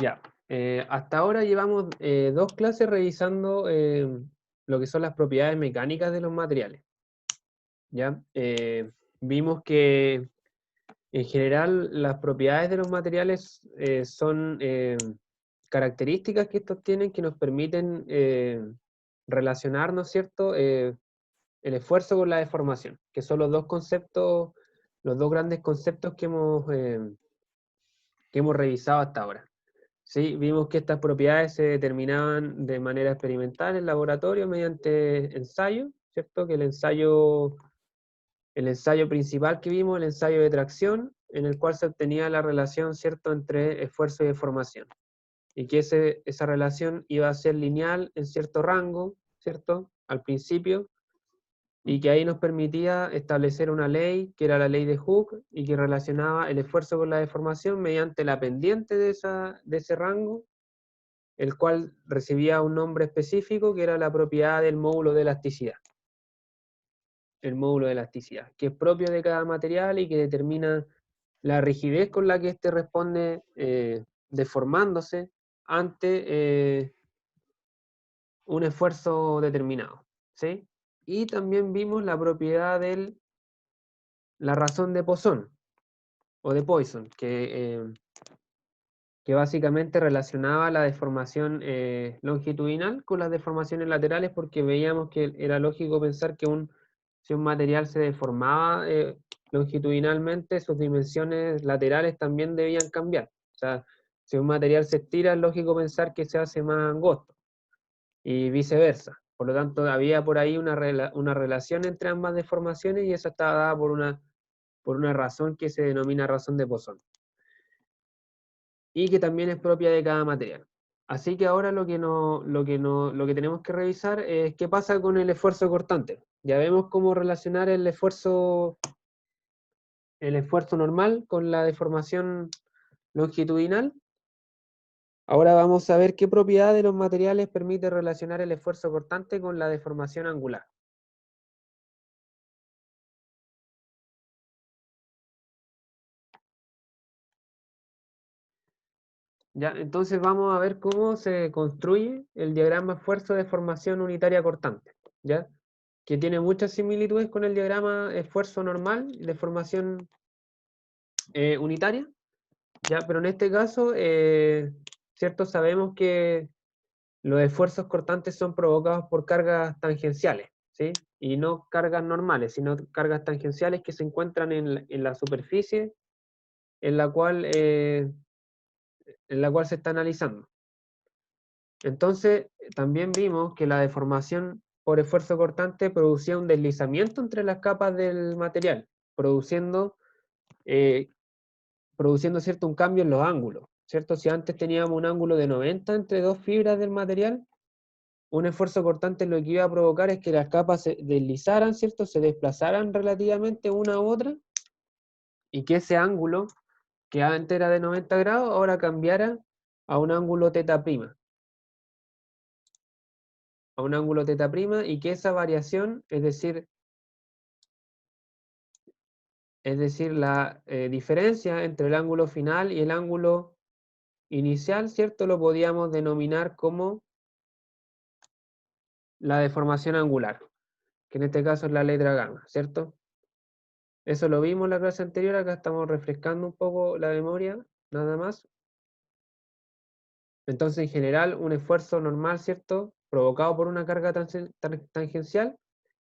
Ya, hasta ahora llevamos dos clases revisando lo que son las propiedades mecánicas de los materiales. ¿Ya? Vimos que en general las propiedades de los materiales son características que estos tienen que nos permiten relacionar, ¿no es cierto?, el esfuerzo con la deformación, que son los dos conceptos, los dos grandes conceptos que hemos revisado hasta ahora. Sí, vimos que estas propiedades se determinaban de manera experimental en laboratorio mediante ensayo, ¿cierto? Que el ensayo principal que vimos, el ensayo de tracción, en el cual se obtenía la relación, ¿cierto?, entre esfuerzo y deformación. Y que esa relación iba a ser lineal en cierto rango, ¿cierto?, al principio, y que ahí nos permitía establecer una ley, que era la ley de Hooke, y que relacionaba el esfuerzo con la deformación mediante la pendiente de ese rango, el cual recibía un nombre específico, que era la propiedad del módulo de elasticidad. El módulo de elasticidad, que es propio de cada material y que determina la rigidez con la que éste responde deformándose ante un esfuerzo determinado. ¿Sí? Y también vimos la propiedad de la razón de Poisson, o de Poisson, que básicamente relacionaba la deformación longitudinal con las deformaciones laterales, porque veíamos que era lógico pensar que si un material se deformaba longitudinalmente, sus dimensiones laterales también debían cambiar. O sea, si un material se estira, es lógico pensar que se hace más angosto, y viceversa. Por lo tanto, había por ahí una relación entre ambas deformaciones, y eso estaba dada por una razón que se denomina razón de Poisson, y que también es propia de cada material. Así que ahora lo que tenemos que revisar es qué pasa con el esfuerzo cortante. Ya vemos cómo relacionar el esfuerzo normal con la deformación longitudinal. Ahora vamos a ver qué propiedad de los materiales permite relacionar el esfuerzo cortante con la deformación angular. Ya, entonces vamos a ver cómo se construye el diagrama esfuerzo-deformación unitaria cortante, ¿ya? Que tiene muchas similitudes con el diagrama esfuerzo normal y deformación unitaria, ¿ya? Pero en este caso, ¿cierto? Sabemos que los esfuerzos cortantes son provocados por cargas tangenciales, ¿sí? Y no cargas normales, sino cargas tangenciales que se encuentran en la superficie en la cual, se está analizando. Entonces, también vimos que la deformación por esfuerzo cortante producía un deslizamiento entre las capas del material, eh, produciendo ¿cierto?, un cambio en los ángulos, ¿cierto? Si antes teníamos un ángulo de 90 entre dos fibras del material, un esfuerzo cortante lo que iba a provocar es que las capas se deslizaran, ¿cierto?, se desplazaran relativamente una a otra, y que ese ángulo, que antes era de 90 grados, ahora cambiara a un ángulo teta prima, y que esa variación, es decir, la diferencia entre el ángulo final y el ángulo inicial, ¿cierto?, lo podíamos denominar como la deformación angular, que en este caso es la letra gamma, ¿cierto? Eso lo vimos en la clase anterior, acá estamos refrescando un poco la memoria, nada más. Entonces, en general, un esfuerzo normal, ¿cierto?, provocado por una carga tangencial,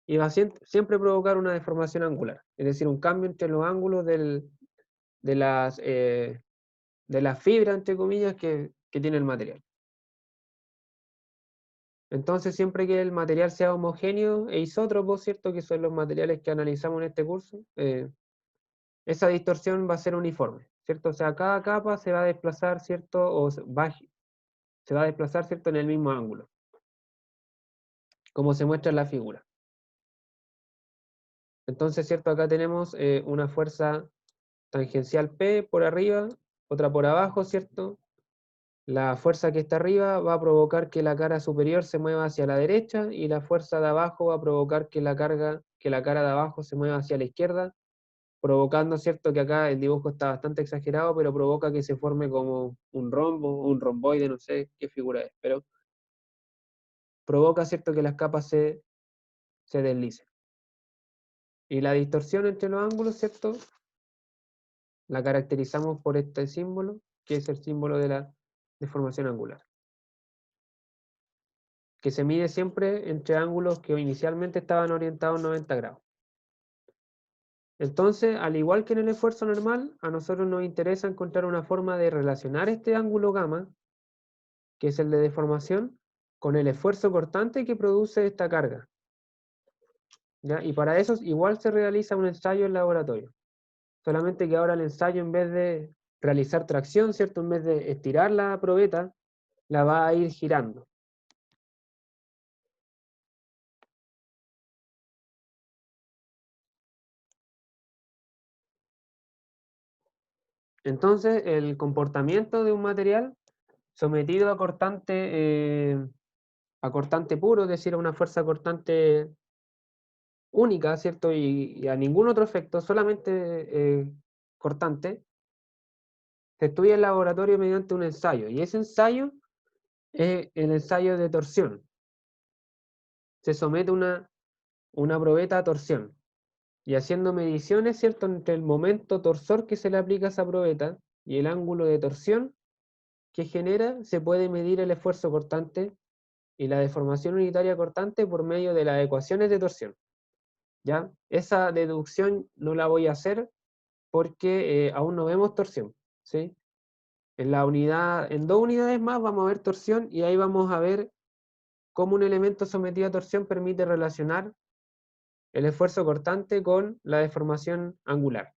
iba a siempre provocar una deformación angular, es decir, un cambio entre los ángulos de las fibras, entre comillas, que tiene el material. Entonces, siempre que el material sea homogéneo e isótropo, ¿cierto?, que son los materiales que analizamos en este curso, esa distorsión va a ser uniforme, ¿cierto? O sea, cada capa se va a desplazar, ¿cierto? Se va a desplazar, ¿cierto?, en el mismo ángulo, como se muestra en la figura. Entonces, ¿cierto? Acá tenemos una fuerza tangencial P por arriba, otra por abajo, ¿cierto? La fuerza que está arriba va a provocar que la cara superior se mueva hacia la derecha, y la fuerza de abajo va a provocar que la cara de abajo se mueva hacia la izquierda, provocando, ¿cierto? Que acá el dibujo está bastante exagerado, pero provoca que se forme como un rombo, un romboide, no sé qué figura es, pero provoca, ¿cierto? Que las capas se deslicen. Y la distorsión entre los ángulos, ¿cierto? La caracterizamos por este símbolo, que es el símbolo de la deformación angular, que se mide siempre entre ángulos que inicialmente estaban orientados 90 grados. Entonces, al igual que en el esfuerzo normal, a nosotros nos interesa encontrar una forma de relacionar este ángulo gamma, que es el de deformación, con el esfuerzo cortante que produce esta carga. ¿Ya? Y para eso igual se realiza un ensayo en laboratorio. Solamente que ahora el ensayo, en vez de realizar tracción, ¿cierto? En vez de estirar la probeta, la va a ir girando. Entonces, el comportamiento de un material sometido a cortante puro, es decir, a una fuerza cortante única, ¿cierto? Y a ningún otro efecto, solamente cortante, se estudia en laboratorio mediante un ensayo. Y ese ensayo es el ensayo de torsión. Se somete una probeta a torsión. Y haciendo mediciones, ¿cierto? Entre el momento torsor que se le aplica a esa probeta y el ángulo de torsión que genera, se puede medir el esfuerzo cortante y la deformación unitaria cortante por medio de las ecuaciones de torsión. ¿Ya? Esa deducción no la voy a hacer porque aún no vemos torsión, ¿sí? En 2 unidades más vamos a ver torsión y ahí vamos a ver cómo un elemento sometido a torsión permite relacionar el esfuerzo cortante con la deformación angular.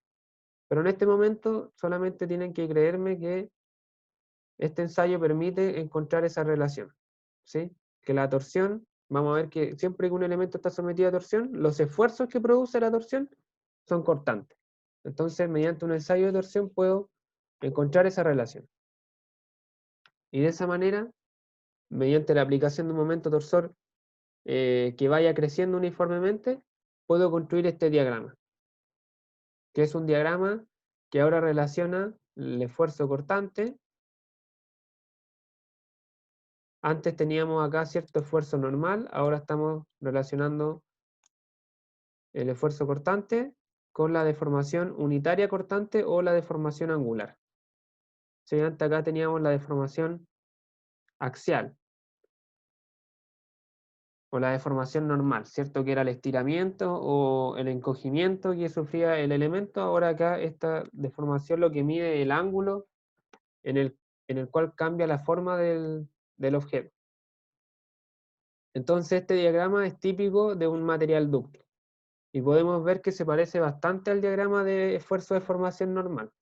Pero en este momento solamente tienen que creerme que este ensayo permite encontrar esa relación, ¿sí? Que la torsión, vamos a ver que siempre que un elemento está sometido a torsión, los esfuerzos que produce la torsión son cortantes. Entonces, mediante un ensayo de torsión puedo encontrar esa relación. Y de esa manera, mediante la aplicación de un momento torsor que vaya creciendo uniformemente, puedo construir este diagrama, que es un diagrama que ahora relaciona el esfuerzo cortante. Antes teníamos acá cierto esfuerzo normal, ahora estamos relacionando el esfuerzo cortante con la deformación unitaria cortante o la deformación angular. ¿Sí? Antes acá teníamos la deformación axial o la deformación normal, ¿cierto? Que era el estiramiento o el encogimiento que sufría el elemento. Ahora acá esta deformación lo que mide el ángulo en el cual cambia la forma del objeto. Entonces este diagrama es típico de un material dúctil. Y podemos ver que se parece bastante al diagrama de esfuerzo de formación normal.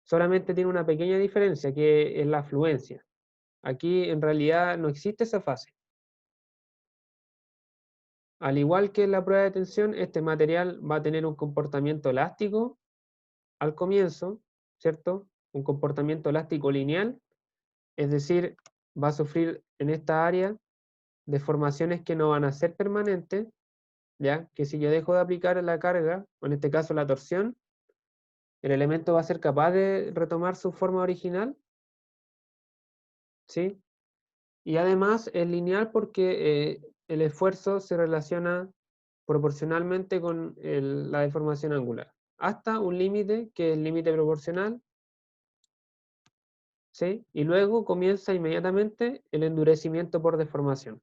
Solamente tiene una pequeña diferencia, que es la fluencia. Aquí en realidad no existe esa fase. Al igual que en la prueba de tensión, este material va a tener un comportamiento elástico al comienzo, ¿cierto? Un comportamiento elástico lineal, es decir, va a sufrir en esta área deformaciones que no van a ser permanentes, ¿ya? Que si yo dejo de aplicar la carga, o en este caso la torsión, el elemento va a ser capaz de retomar su forma original, ¿sí? Y además es lineal porque el esfuerzo se relaciona proporcionalmente con la deformación angular, hasta un límite que es el límite proporcional, ¿sí? Y luego comienza inmediatamente el endurecimiento por deformación,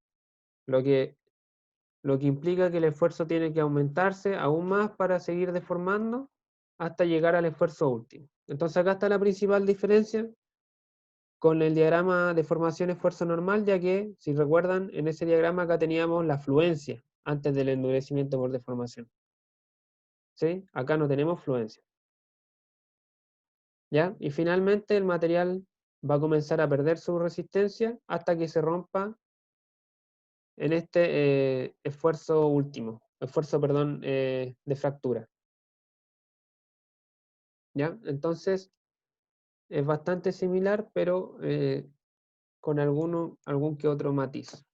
lo que, lo que implica que el esfuerzo tiene que aumentarse aún más para seguir deformando hasta llegar al esfuerzo último. Entonces acá está la principal diferencia con el diagrama de formación-esfuerzo normal, ya que, si recuerdan, en ese diagrama acá teníamos la fluencia antes del endurecimiento por deformación. ¿Sí? Acá no tenemos fluencia. ¿Ya? Y finalmente el material va a comenzar a perder su resistencia hasta que se rompa en este esfuerzo último, perdón, de fractura. ¿Ya? Entonces, es bastante similar, pero con algún que otro matiz.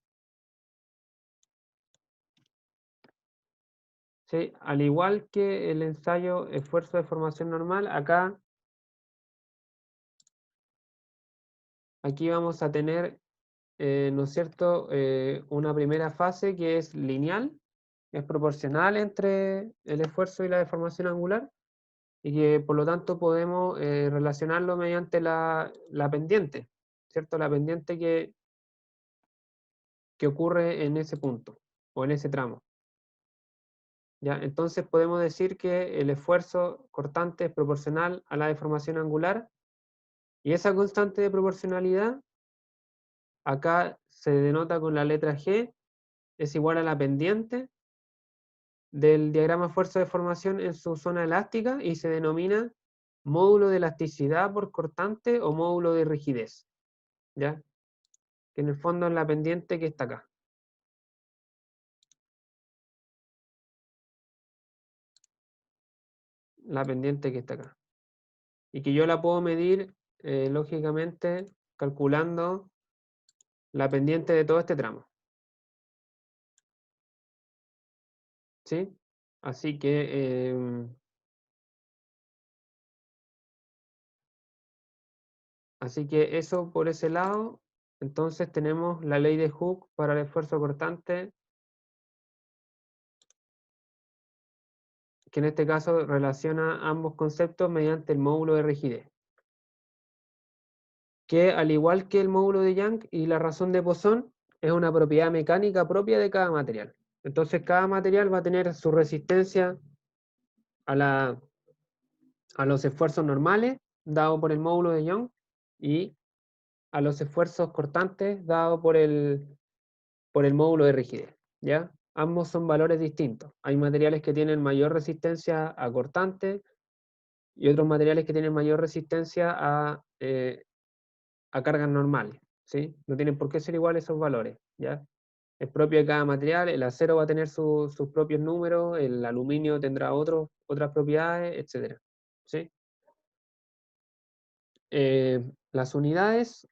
¿sí? Al igual que el ensayo esfuerzo de formación normal, acá, aquí vamos a tener, ¿no es cierto?, una primera fase que es lineal, es proporcional entre el esfuerzo y la deformación angular, y que por lo tanto podemos relacionarlo mediante la pendiente, ¿cierto? La pendiente que ocurre en ese punto o en ese tramo. ¿Ya? Entonces podemos decir que el esfuerzo cortante es proporcional a la deformación angular, y esa constante de proporcionalidad acá se denota con la letra G, es igual a la pendiente del diagrama fuerza de formación en su zona elástica, y se denomina módulo de elasticidad por cortante o módulo de rigidez, ¿ya? Que en el fondo es la pendiente que está acá. La pendiente que está acá. Y que yo la puedo medir, lógicamente, calculando la pendiente de todo este tramo. ¿Sí? Así que, eso por ese lado. Entonces tenemos la ley de Hooke para el esfuerzo cortante, que en este caso relaciona ambos conceptos mediante el módulo de rigidez, que al igual que el módulo de Young y la razón de Poisson, es una propiedad mecánica propia de cada material. Entonces cada material va a tener su resistencia a los esfuerzos normales, dado por el módulo de Young, y a los esfuerzos cortantes, dado por el módulo de rigidez, ¿ya? Ambos son valores distintos. Hay materiales que tienen mayor resistencia a cortantes y otros materiales que tienen mayor resistencia a cargas normales, ¿sí? No tienen por qué ser iguales esos valores, ¿ya? Es propio de cada material. El acero va a tener sus propios números, el aluminio tendrá otras propiedades, etc. ¿Sí? Las unidades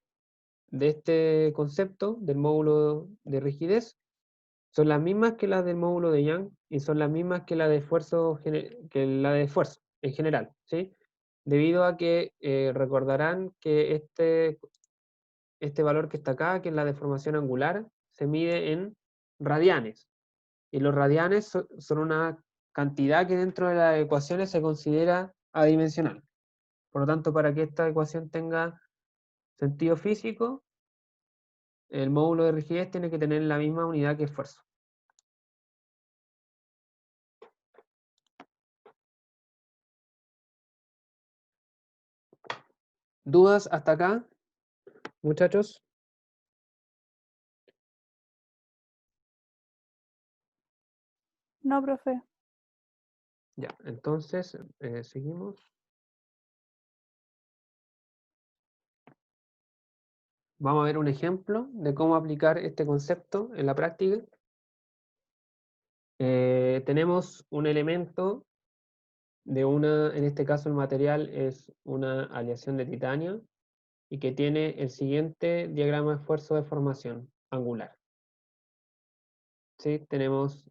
de este concepto del módulo de rigidez son las mismas que las del módulo de Young, y son las mismas que la de esfuerzo, en general, ¿sí? Debido a que recordarán que este valor que está acá, que es la deformación angular, se mide en radianes, y los radianes son una cantidad que dentro de las ecuaciones se considera adimensional. Por lo tanto, para que esta ecuación tenga sentido físico, el módulo de rigidez tiene que tener la misma unidad que esfuerzo. ¿Dudas hasta acá, muchachos? No, profe. Ya, entonces, seguimos. Vamos a ver un ejemplo de cómo aplicar este concepto en la práctica. Tenemos un elemento en este caso el material es una aleación de titanio, y que tiene el siguiente diagrama de esfuerzo de formación angular. ¿Sí? Tenemos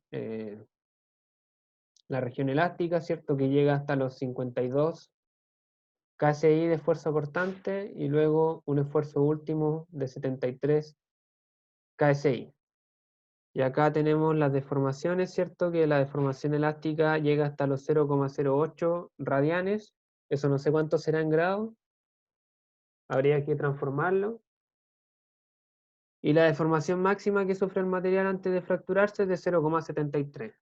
la región elástica, ¿cierto?, que llega hasta los 52 KSI de esfuerzo cortante, y luego un esfuerzo último de 73 KSI. Y acá tenemos las deformaciones, ¿cierto?, que la deformación elástica llega hasta los 0,08 radianes. Eso no sé cuánto será en grados, habría que transformarlo. Y la deformación máxima que sufre el material antes de fracturarse es de 0,73.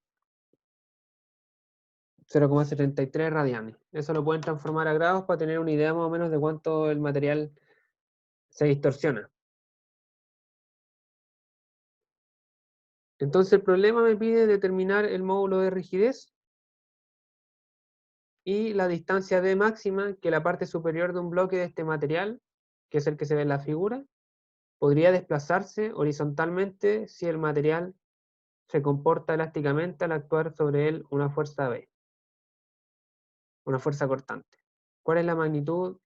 0,73 radianes. Eso lo pueden transformar a grados para tener una idea más o menos de cuánto el material se distorsiona. Entonces el problema me pide determinar el módulo de rigidez y la distancia D máxima que la parte superior de un bloque de este material, que es el que se ve en la figura, podría desplazarse horizontalmente si el material se comporta elásticamente al actuar sobre él una fuerza B, una fuerza cortante. ¿Cuál es la magnitud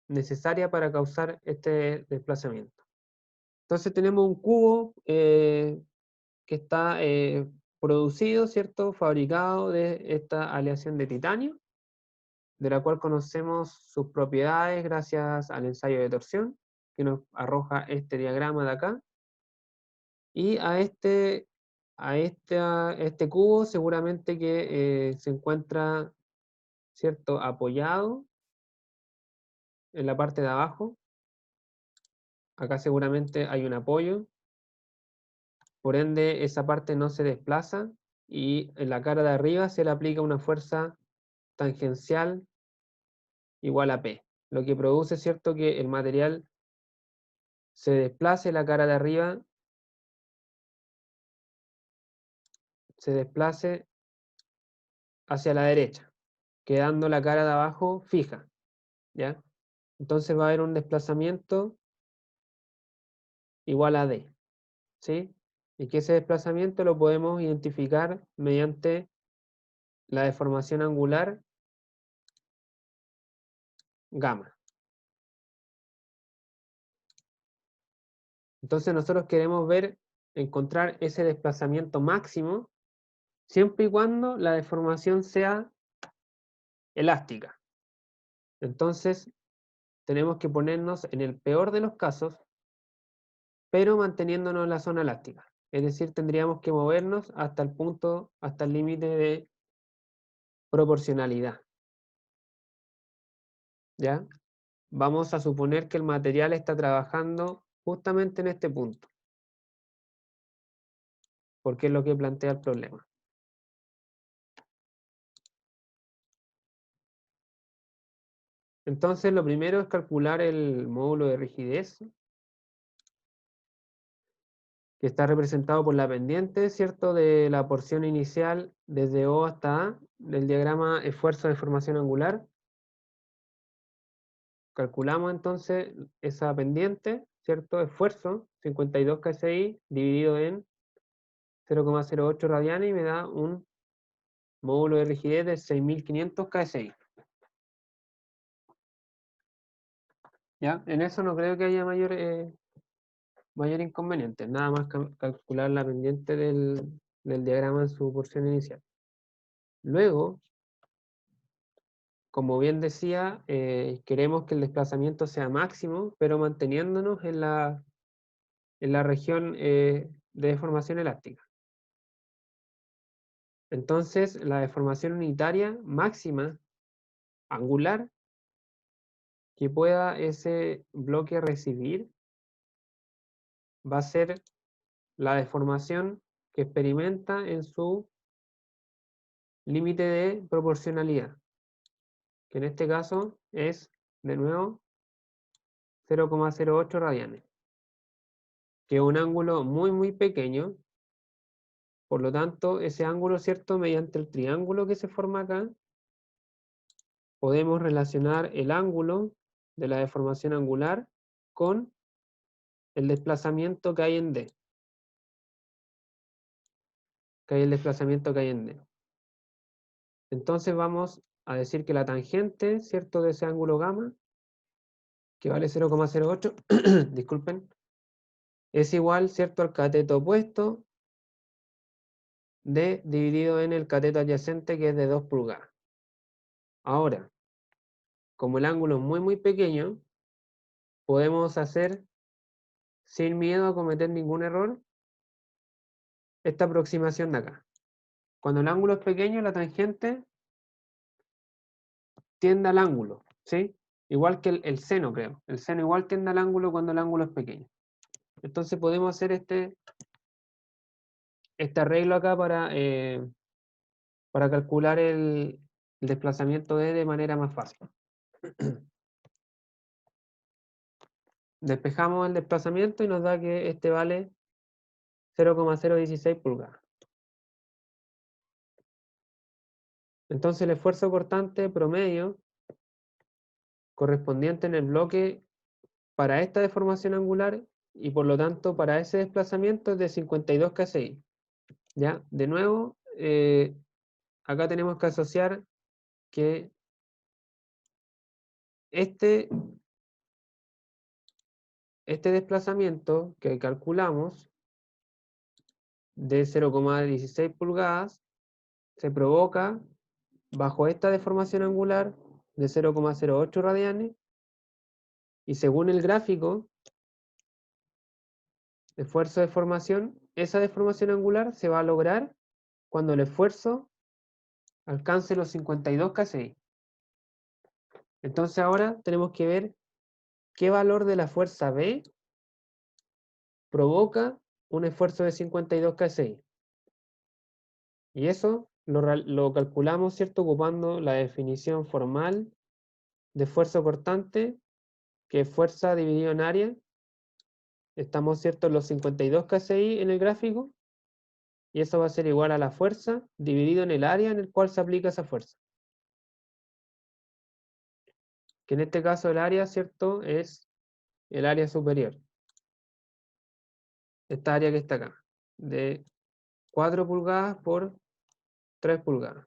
necesaria para causar este desplazamiento? Entonces tenemos un cubo que está producido, ¿cierto? Fabricado de esta aleación de titanio, de la cual conocemos sus propiedades gracias al ensayo de torsión, que nos arroja este diagrama de acá. Y a este cubo seguramente que se encuentra, ¿cierto?, apoyado en la parte de abajo. Acá seguramente hay un apoyo. Por ende, esa parte no se desplaza y en la cara de arriba se le aplica una fuerza tangencial igual a P, lo que produce, ¿cierto?, que el material se desplace, la cara de arriba se desplace hacia la derecha, quedando la cara de abajo fija, ¿ya? Entonces va a haber un desplazamiento igual a D, ¿sí? Y que ese desplazamiento lo podemos identificar mediante la deformación angular gamma. Entonces nosotros queremos encontrar ese desplazamiento máximo siempre y cuando la deformación sea elástica. Entonces tenemos que ponernos en el peor de los casos, pero manteniéndonos en la zona elástica. Es decir, tendríamos que movernos hasta el punto, hasta el límite de proporcionalidad. ¿Ya? Vamos a suponer que el material está trabajando justamente en este punto, porque es lo que plantea el problema. Entonces, lo primero es calcular el módulo de rigidez, que está representado por la pendiente, ¿cierto?, de la porción inicial desde O hasta A, del diagrama esfuerzo de formación angular. Calculamos entonces esa pendiente, ¿cierto?, esfuerzo, 52 kSI, dividido en 0,08 radianes, y me da un módulo de rigidez de 6500 kSI. ¿Ya? En eso no creo que haya mayor inconveniente, nada más calcular la pendiente del diagrama en su porción inicial. Luego, como bien decía, queremos que el desplazamiento sea máximo, pero manteniéndonos en la región de deformación elástica. Entonces, la deformación unitaria máxima angular que pueda ese bloque recibir va a ser la deformación que experimenta en su límite de proporcionalidad, que en este caso es, de nuevo, 0,08 radianes, que es un ángulo muy, muy pequeño. Por lo tanto, ese ángulo, ¿cierto?, mediante el triángulo que se forma acá, podemos relacionar el ángulo de la deformación angular con el desplazamiento que hay en D. Que hay el desplazamiento que hay en D. Entonces vamos a decir que la tangente, ¿cierto?, de ese ángulo gamma, que vale 0,08, disculpen, es igual, ¿cierto?, al cateto opuesto D dividido en el cateto adyacente, que es de 2 pulgadas. Ahora, como el ángulo es muy, muy pequeño, podemos hacer, sin miedo a cometer ningún error, esta aproximación de acá. Cuando el ángulo es pequeño, la tangente tiende al ángulo, ¿sí? Igual que el seno, creo. El seno igual tiende al ángulo cuando el ángulo es pequeño. Entonces podemos hacer este arreglo acá para calcular el desplazamiento de manera más fácil. Despejamos el desplazamiento y nos da que este vale 0,016 pulgadas. Entonces el esfuerzo cortante promedio correspondiente en el bloque para esta deformación angular y por lo tanto para ese desplazamiento es de 52 kSI. ¿Ya? De nuevo, acá tenemos que asociar que este desplazamiento que calculamos de 0,16 pulgadas se provoca bajo esta deformación angular de 0,08 radianes, y según el gráfico, esfuerzo de formación, esa deformación angular se va a lograr cuando el esfuerzo alcance los 52 kSI. Entonces ahora tenemos que ver qué valor de la fuerza B provoca un esfuerzo de 52 kSI. Y eso lo calculamos, ¿cierto? Ocupando la definición formal de esfuerzo cortante, que es fuerza dividido en área. Estamos, ¿cierto?, en los 52 kSI en el gráfico, y eso va a ser igual a la fuerza dividido en el área en el cual se aplica esa fuerza. Que en este caso el área, ¿cierto?, es el área superior. Esta área que está acá, de 4 pulgadas por 3 pulgadas.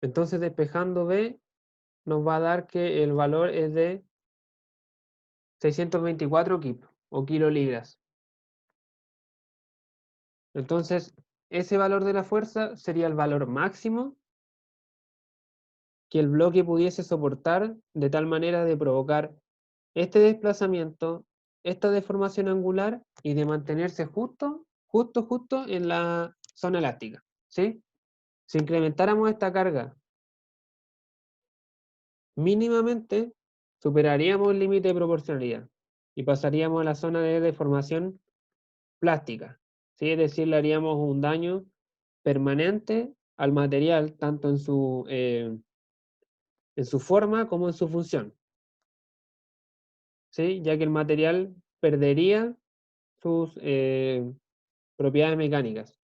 Entonces, despejando B, nos va a dar que el valor es de 624 kip o kilolibras. Entonces, ese valor de la fuerza sería el valor máximo que el bloque pudiese soportar, de tal manera de provocar este desplazamiento, esta deformación angular, y de mantenerse justo en la zona elástica, ¿sí? Si incrementáramos esta carga mínimamente, superaríamos el límite de proporcionalidad y pasaríamos a la zona de deformación plástica, ¿sí? Es decir, le haríamos un daño permanente al material, tanto en su forma como en su función, ¿sí? Ya que el material perdería sus propiedades mecánicas.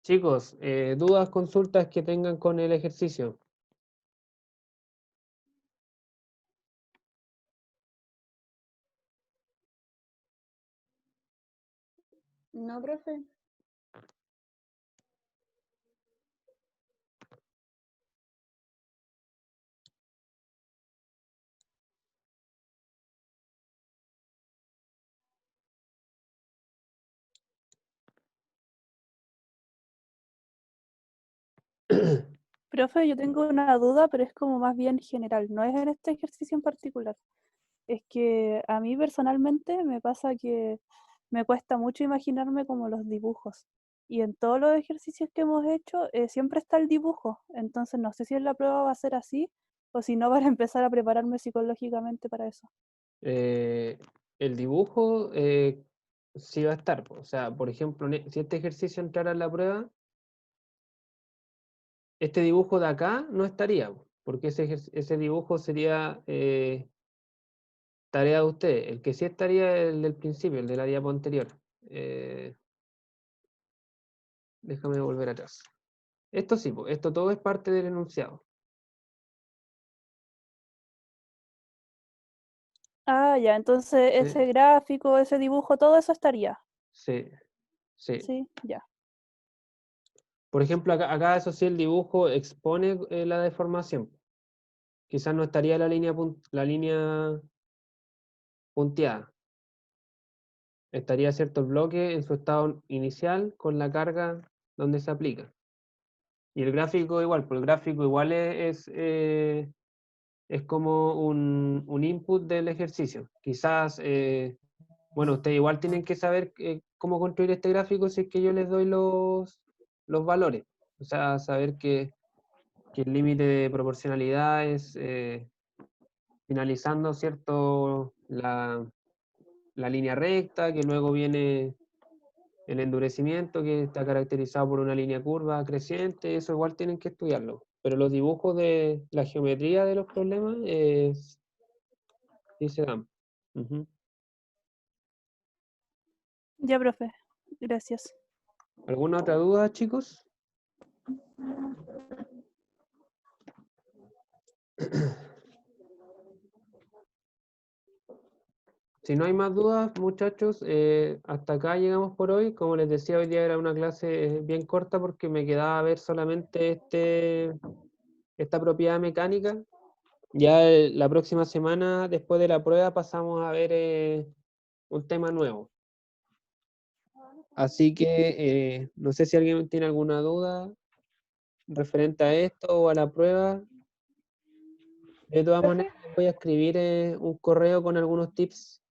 Chicos, dudas, consultas que tengan con el ejercicio. No, profe. Profe, yo tengo una duda, pero es como más bien general, no es en este ejercicio en particular. Es que a mí personalmente me pasa que me cuesta mucho imaginarme como los dibujos. Y en todos los ejercicios que hemos hecho siempre está el dibujo. Entonces no sé si en la prueba va a ser así o si no para empezar a prepararme psicológicamente para eso. El dibujo sí va a estar, po. O sea, por ejemplo, si este ejercicio entrara en la prueba, este dibujo de acá no estaría, po, porque ese dibujo sería tarea de usted. El que sí estaría es el del principio, el de la diapo anterior. Déjame volver atrás. Esto sí, po, esto todo es parte del enunciado. Ah, ya, entonces Sí, ese gráfico, ese dibujo, todo eso estaría. sí, sí. Sí, ya. Por ejemplo, acá eso sí, el dibujo expone la deformación. Quizás no estaría la línea punteada. Estaría, cierto, el bloque en su estado inicial con la carga donde se aplica. Y el gráfico igual, pues el gráfico igual es como un input del ejercicio. Quizás, bueno, ustedes igual tienen que saber cómo construir este gráfico si es que yo les doy los valores. O sea, saber que el límite de proporcionalidad es finalizando, ¿cierto?, la línea recta, que luego viene el endurecimiento, que está caracterizado por una línea curva creciente. Eso igual tienen que estudiarlo. Pero los dibujos de la geometría de los problemas sí se dan. Ujú. Ya, profe. Gracias. ¿Alguna otra duda, chicos? Si no hay más dudas, muchachos, hasta acá llegamos por hoy. Como les decía, hoy día era una clase bien corta porque me quedaba a ver solamente esta propiedad mecánica. Ya la próxima semana, después de la prueba, pasamos a ver un tema nuevo. Así que no sé si alguien tiene alguna duda referente a esto o a la prueba. De todas maneras, les voy a escribir un correo con algunos tips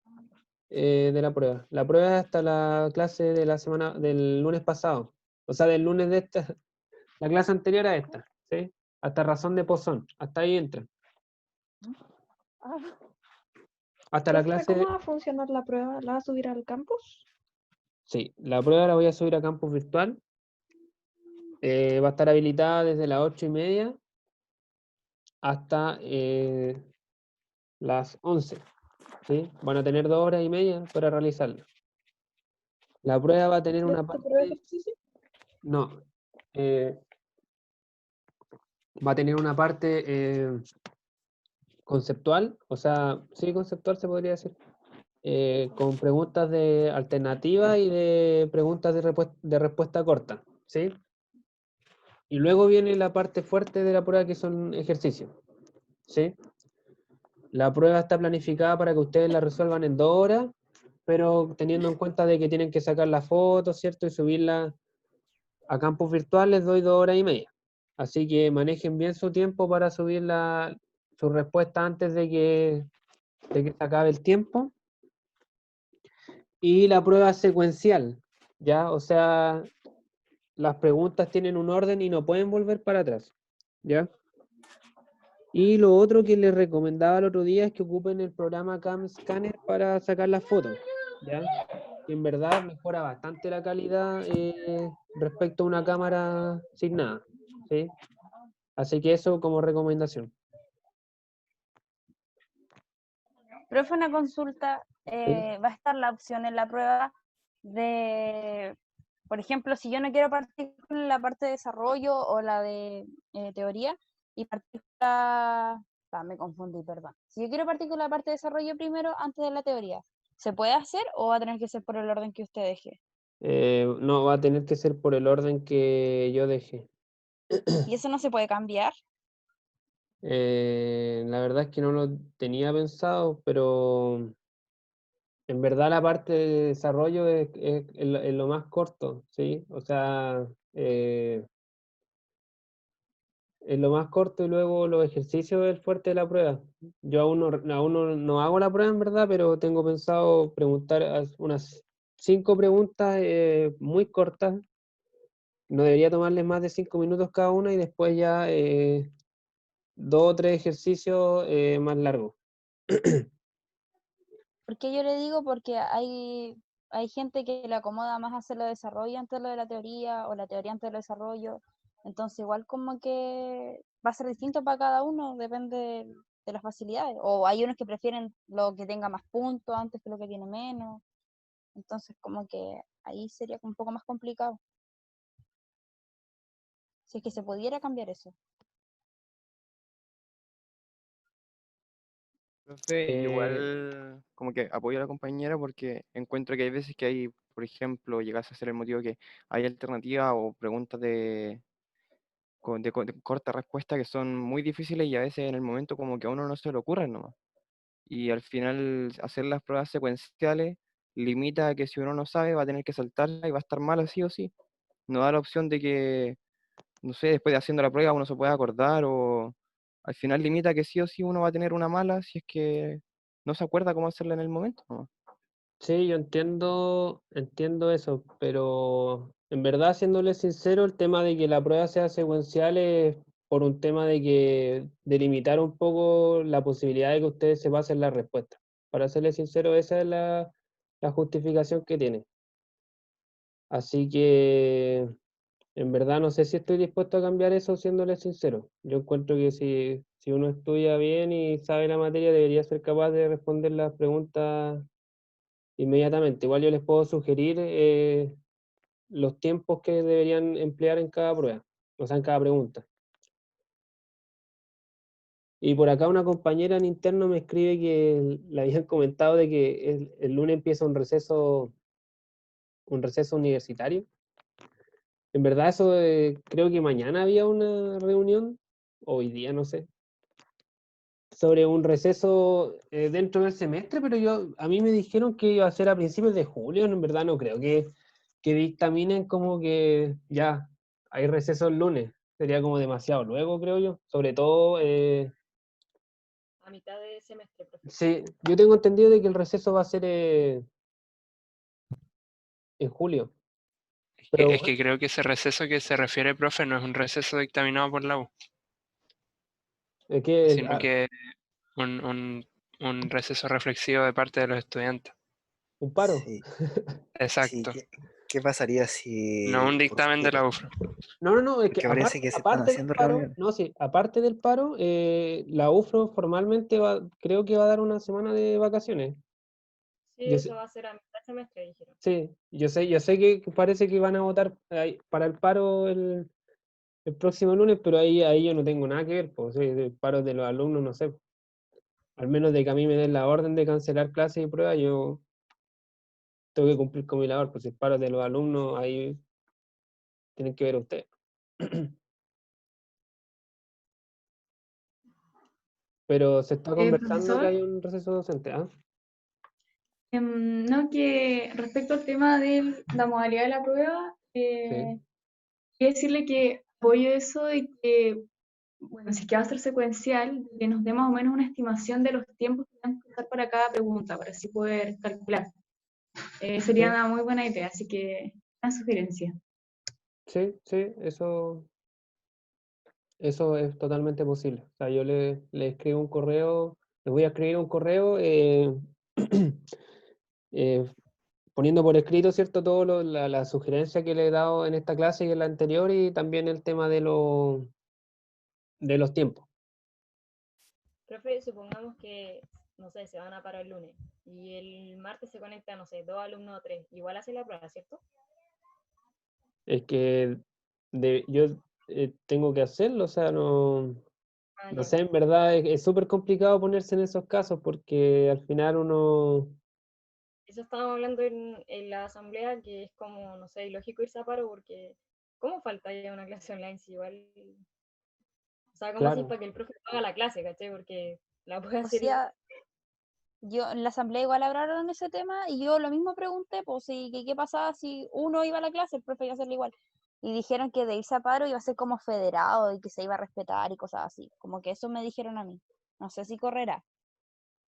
de la prueba. La prueba es hasta la clase de la semana del lunes pasado. O sea, del lunes de esta, la clase anterior a esta, ¿sí? Hasta razón de pozón. Hasta ahí entra. Ah, Hasta la profe, clase. ¿cómo va a funcionar la prueba? ¿La va a subir al campus? Sí, la prueba la voy a subir a campus virtual. Va a estar habilitada desde las 8:30 hasta las 11. ¿Sí? Van a tener 2 horas y media para realizarla. La prueba va a tener una ¿De prueba de parte. ejercicio? No. Va a tener una parte conceptual, o sea, sí, conceptual se podría decir, con preguntas de alternativa y de preguntas de respuesta corta, ¿sí? Y luego viene la parte fuerte de la prueba, que son ejercicios, ¿sí? La prueba está planificada para que ustedes la resuelvan en 2 horas, pero teniendo en cuenta de que tienen que sacar la foto, ¿cierto? Y subirla a campus virtual, les doy 2 horas y media. Así que manejen bien su tiempo para subir su respuesta antes de que se acabe el tiempo. Y la prueba secuencial, ¿ya? O sea, las preguntas tienen un orden y no pueden volver para atrás, ¿ya? Y lo otro que les recomendaba el otro día es que ocupen el programa Cam Scanner para sacar las fotos, ¿ya? Que en verdad mejora bastante la calidad respecto a una cámara sin nada, ¿sí? Así que eso como recomendación. Profe, una consulta, ¿Sí? ¿va a estar la opción en la prueba de, por ejemplo, si yo no quiero partir con la parte de desarrollo o la de teoría y partir con me confundí, perdón. Si yo quiero partir con la parte de desarrollo primero antes de la teoría, ¿se puede hacer o va a tener que ser por el orden que usted deje? No, va a tener que ser por el orden que yo dejé. ¿Y eso no se puede cambiar? La verdad es que no lo tenía pensado, pero en verdad la parte de desarrollo es lo más corto, ¿sí? O sea, es lo más corto y luego los ejercicios es el fuerte de la prueba. Yo aún no hago la prueba en verdad, pero tengo pensado preguntar unas 5 preguntas muy cortas. No debería tomarles más de 5 minutos cada una y después ya 2 o 3 ejercicios más largos. ¿Por qué yo le digo? Porque hay gente que le acomoda más hacer lo de desarrollo antes de lo de la teoría o la teoría antes de lo de desarrollo. Entonces, igual como que va a ser distinto para cada uno, depende de las facilidades. O hay unos que prefieren lo que tenga más puntos antes que lo que tiene menos. Entonces, como que ahí sería un poco más complicado. Si es que se pudiera cambiar eso. Profe, Eh, igual como que apoyo a la compañera porque encuentro que hay veces que hay, por ejemplo, llegase a ser el motivo que hay alternativas o preguntas de corta respuesta que son muy difíciles y a veces en el momento como que a uno no se le ocurren nomás. Y al final hacer las pruebas secuenciales limita a que si uno no sabe va a tener que saltarla y va a estar mal así o sí. No da la opción de que, no sé, después de haciendo la prueba uno se pueda acordar o al final limita que sí o sí uno va a tener una mala si es que no se acuerda cómo hacerla en el momento, ¿no? sí, yo entiendo eso, pero en verdad, siéndole sincero, el tema de que la prueba sea secuencial es por un tema de limitar un poco la posibilidad de que ustedes se pasen la respuesta. Para serle sincero, esa es la justificación que tiene. Así que en verdad no sé si estoy dispuesto a cambiar eso, siéndole sincero. Yo encuentro que si uno estudia bien y sabe la materia, debería ser capaz de responder las preguntas inmediatamente. Igual yo les puedo sugerir los tiempos que deberían emplear en cada prueba, o sea, en cada pregunta. Y por acá una compañera en interno me escribe que le habían comentado de que el lunes empieza un receso universitario. En verdad eso, creo que mañana había una reunión, o hoy día, no sé, sobre un receso dentro del semestre, pero a mí me dijeron que iba a ser a principios de julio. En verdad no creo que dictaminen como que ya hay receso el lunes. Sería como demasiado luego, creo yo. Sobre todo, A mitad de semestre, profe. sí, yo tengo entendido de que el receso va a ser en julio. Pero Es que creo que ese receso que se refiere, profe, no es un receso dictaminado por la U, es que sino que un receso reflexivo de parte de los estudiantes. un paro. Sí, sí, Exacto. ¿qué pasaría No si...? un dictamen de Porque, la UFRO. No, es que porque parece que se están aparte del haciendo paro, reuniones. no, sí, aparte del paro, la UFRO formalmente creo que va a dar una semana de vacaciones. Sí, Yo eso sé, va a ser a mitad de semestre, dijeron. sí, yo sé que parece que van a votar para el paro el próximo lunes, pero ahí yo no tengo nada que ver, pues, sí, el paro de los alumnos, no sé. Al menos de que a mí me den la orden de cancelar clases y pruebas, yo tengo que cumplir con mi labor, pues si el paro de los alumnos, ahí tienen que ver ustedes. Pero se está conversando que Profesor, hay un receso docente, ¿ah? no, que respecto al tema de la modalidad de la prueba, Sí. quiero decirle que apoyo eso de que, bueno, si es que va a ser secuencial, que nos dé más o menos una estimación de los tiempos que tenemos que usar para cada pregunta, para así poder calcular. Sería Sí, una muy buena idea, así que una sugerencia. sí, eso es totalmente posible. O sea, yo le escribo un correo, le voy a escribir un correo eh, poniendo por escrito, ¿cierto? Todo la sugerencia que le he dado en esta clase y en la anterior, y también el tema de los tiempos. Profe, supongamos que, no sé, se van a parar el lunes y el martes se conecta, no sé, 2 alumnos o 3. Igual hace la prueba, ¿cierto? Es que yo tengo que hacerlo, o sea, Ah, no ya. sé, en verdad es súper complicado ponerse en esos casos porque al final uno... Eso estábamos hablando en la asamblea, que es como, no sé, ilógico irse a paro porque, ¿cómo falta ya una clase online? Si igual, o sea, ¿cómo así Claro, para que el profe no haga la clase, caché? Porque la puede O hacer igual. sea, yo en la asamblea igual hablaron de ese tema y yo lo mismo pregunté, pues, si, que qué pasaba si uno iba a la clase, el profe iba a hacerlo igual. Y dijeron que de irse a paro iba a ser como federado y que se iba a respetar y cosas así. Como que eso me dijeron a mí. No sé si correrá.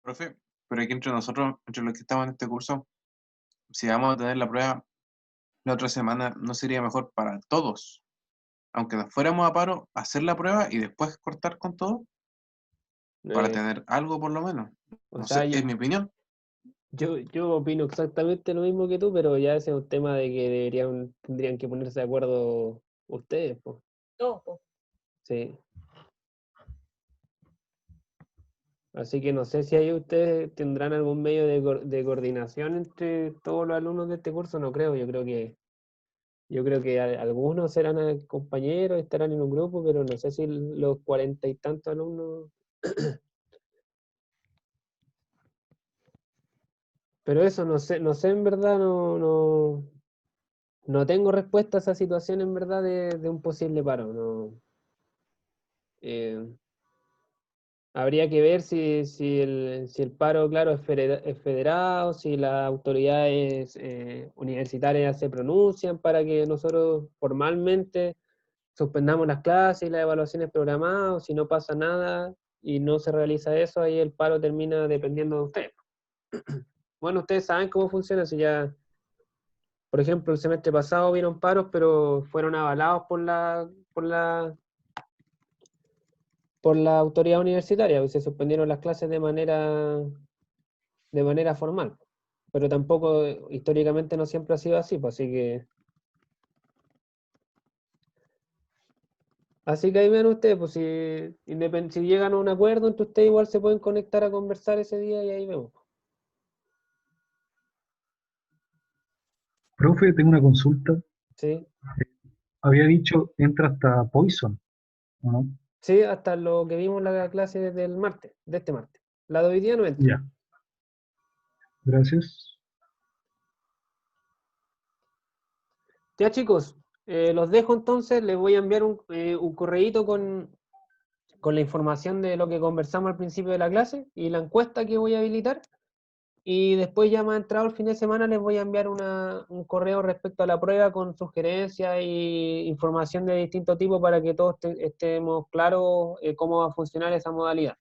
Profe, pero aquí entre nosotros, entre los que estamos en este curso, si vamos a tener la prueba la otra semana, ¿no sería mejor para todos, aunque nos fuéramos a paro, hacer la prueba y después cortar con todo para eh, tener algo por lo menos? o No sea, sé, es mi opinión. yo opino exactamente lo mismo que tú, pero ya ese es un tema de que tendrían que ponerse de acuerdo ustedes, pues. Todos, po. Sí. Así que no sé si ahí ustedes tendrán algún medio de coordinación entre todos los alumnos de este curso, no creo, yo creo que algunos serán compañeros, estarán en un grupo, pero no sé si los 40 y tantos alumnos. Pero eso no sé en verdad, no tengo respuesta a esa situación en verdad de un posible paro. No. Eh, Habría que ver si el paro, claro, es federado, si las autoridades universitarias se pronuncian para que nosotros formalmente suspendamos las clases y las evaluaciones programadas, o si no pasa nada y no se realiza eso, ahí el paro termina dependiendo de ustedes. Bueno, ustedes saben cómo funciona, si ya, por ejemplo, el semestre pasado hubieron paros, pero fueron avalados por la autoridad universitaria, y se suspendieron las clases de manera formal. Pero tampoco, históricamente no siempre ha sido así, pues así que ahí ven ustedes, pues si llegan a un acuerdo entre ustedes, igual se pueden conectar a conversar ese día y ahí vemos. Profe, tengo una consulta. Sí, Había dicho entra hasta Poison, ¿o no? Sí, hasta lo que vimos en la clase del martes, de este martes. La de hoy día no entra. Ya. Gracias. Ya chicos, los dejo entonces, les voy a enviar un correíto con la información de lo que conversamos al principio de la clase y la encuesta que voy a habilitar. Y después ya más entrado el fin de semana les voy a enviar un correo respecto a la prueba con sugerencias y información de distinto tipo para que todos estemos claros cómo va a funcionar esa modalidad.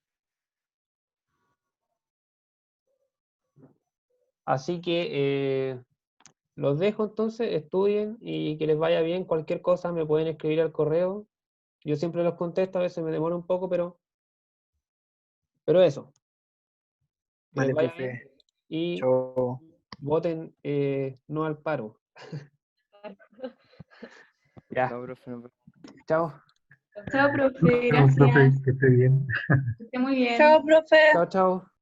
Así que los dejo entonces, estudien y que les vaya bien. Cualquier cosa me pueden escribir al correo. Yo siempre los contesto, a veces me demora un poco, pero eso. Que les Vale, vaya profe. bien y Chao. voten no al paro. Ya. Chao, profe. Chao. Chao, profe, Chao, profe, gracias. que esté bien. Que esté muy bien. Chao, profe. Chao, chao.